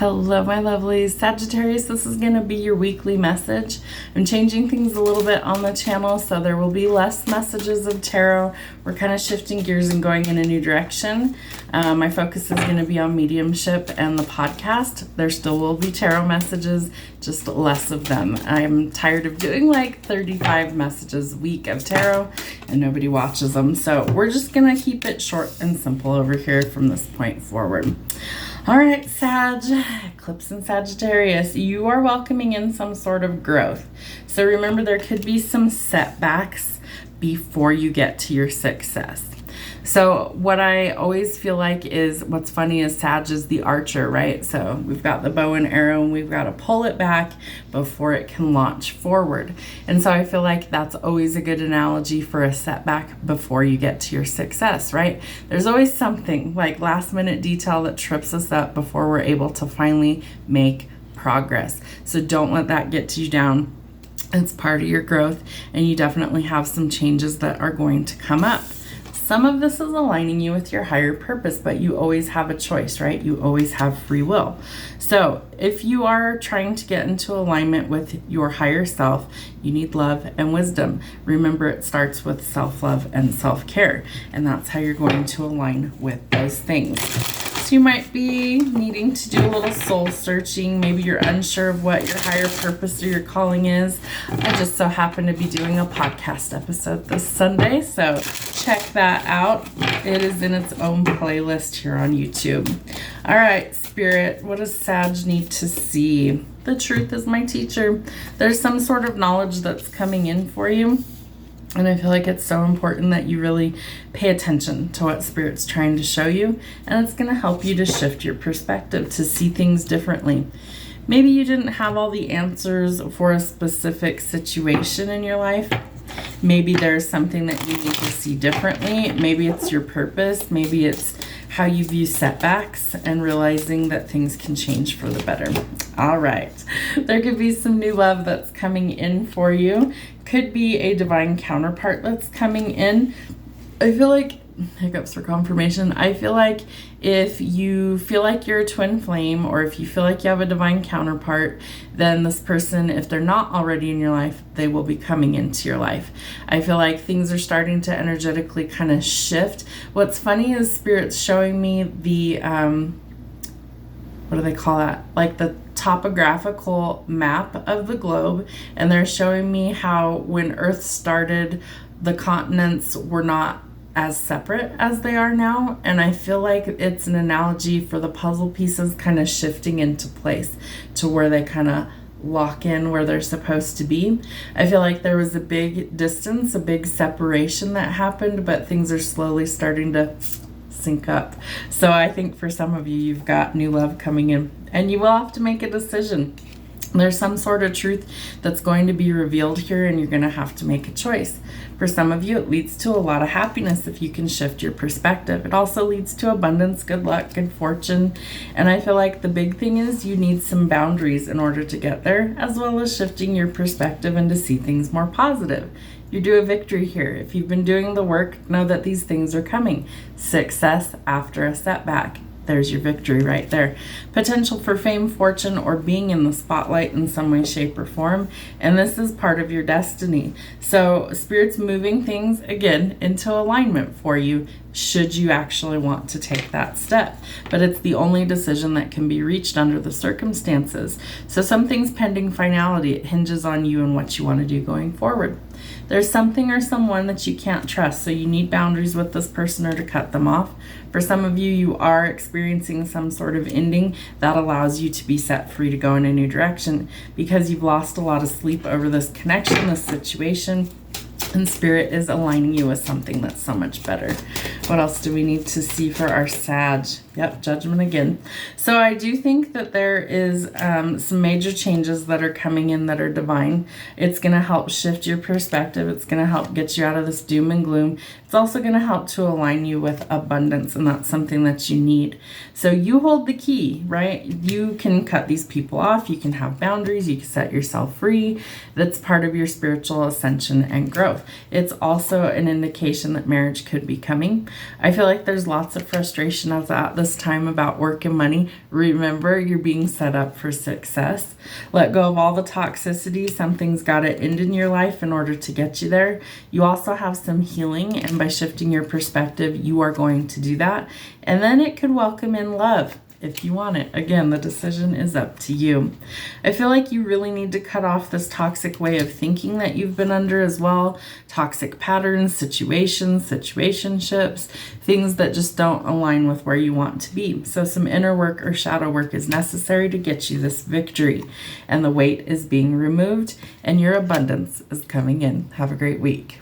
Hello, my lovelies. Sagittarius, this is going to be your weekly message. I'm changing things a little bit on the channel, so there will be less messages of tarot. We're kind of shifting gears and going in a new direction. My focus is going to be on mediumship and the podcast. There still will be tarot messages, just less of them. I'm tired of doing like 35 messages a week of tarot and nobody watches them. So we're just going to keep it short and simple over here from this point forward. All right, Sag, Eclipse and Sagittarius, you are welcoming in some sort of growth. So remember, there could be some setbacks before you get to your success. So what I always feel like is, what's funny is Sag is the archer, right? So we've got the bow and arrow and we've got to pull it back before it can launch forward. And so I feel like that's always a good analogy for a setback before you get to your success, right? There's always something like last minute detail that trips us up before we're able to finally make progress. So don't let that get you down. It's part of your growth, and you definitely have some changes that are going to come up. Some of this is aligning you with your higher purpose, but you always have a choice, right? You always have free will. So if you are trying to get into alignment with your higher self, you need love and wisdom. Remember, it starts with self-love and self-care, and that's how you're going to align with those things. So you might be needing to do a little soul searching. Maybe you're unsure of what your higher purpose or your calling is. I just so happen to be doing a podcast episode this Sunday, so check that out. It is in its own playlist here on YouTube. All right, Spirit, what does Sag need to see? The truth is my teacher. There's some sort of knowledge that's coming in for you. And I feel like it's so important that you really pay attention to what Spirit's trying to show you. And it's going to help you to shift your perspective, to see things differently. Maybe you didn't have all the answers for a specific situation in your life. Maybe there's something that you need to see differently. Maybe it's your purpose. Maybe it's how you view setbacks and realizing that things can change for the better. All right. There could be some new love that's coming in for you. Could be a divine counterpart that's coming in. I feel like, hiccups for confirmation, I feel like if you feel like you're a twin flame, or if you feel like you have a divine counterpart, then this person, if they're not already in your life, they will be coming into your life. I feel like things are starting to energetically kind of shift. What's funny is Spirit's showing me the, what do they call that? Like the topographical map of the globe. And they're showing me how when Earth started, the continents were not as separate as they are now. And I feel like it's an analogy for the puzzle pieces kind of shifting into place to where they kind of lock in where they're supposed to be. I feel like there was a big distance, a big separation that happened, but things are slowly starting to sync up. So I think for some of you, you've got new love coming in, and you will have to make a decision. There's some sort of truth that's going to be revealed here, and you're going to have to make a choice. For some of you, it leads to a lot of happiness if you can shift your perspective. It also leads to abundance, good luck, good fortune. And I feel like the big thing is you need some boundaries in order to get there, as well as shifting your perspective and to see things more positive. You do a victory here. If you've been doing the work, know that these things are coming. Success after a setback. There's your victory right there. Potential for fame, fortune, or being in the spotlight in some way, shape, or form. And this is part of your destiny. So Spirit's moving things, again, into alignment for you, should you actually want to take that step. But it's the only decision that can be reached under the circumstances. So something's pending finality. It hinges on you and what you want to do going forward. There's something or someone that you can't trust, so you need boundaries with this person or to cut them off. For some of you, you are experiencing some sort of ending that allows you to be set free to go in a new direction because you've lost a lot of sleep over this connection, this situation, and Spirit is aligning you with something that's so much better. What else do we need to see for our Sag? Yep, Judgment again. So I do think that there is some major changes that are coming in that are divine. It's going to help shift your perspective. It's going to help get you out of this doom and gloom. It's also going to help to align you with abundance, and that's something that you need. So you hold the key, right? You can cut these people off. You can have boundaries. You can set yourself free. That's part of your spiritual ascension and growth. It's also an indication that marriage could be coming. I feel like there's lots of frustration at this time about work and money. Remember, you're being set up for success. Let go of all the toxicity. Something's got to end in your life in order to get you there. You also have some healing, and by shifting your perspective, you are going to do that. And then it could welcome in love if you want it. Again, the decision is up to you. I feel like you really need to cut off this toxic way of thinking that you've been under as well. Toxic patterns, situations, situationships, things that just don't align with where you want to be. So some inner work or shadow work is necessary to get you this victory. And the weight is being removed and your abundance is coming in. Have a great week.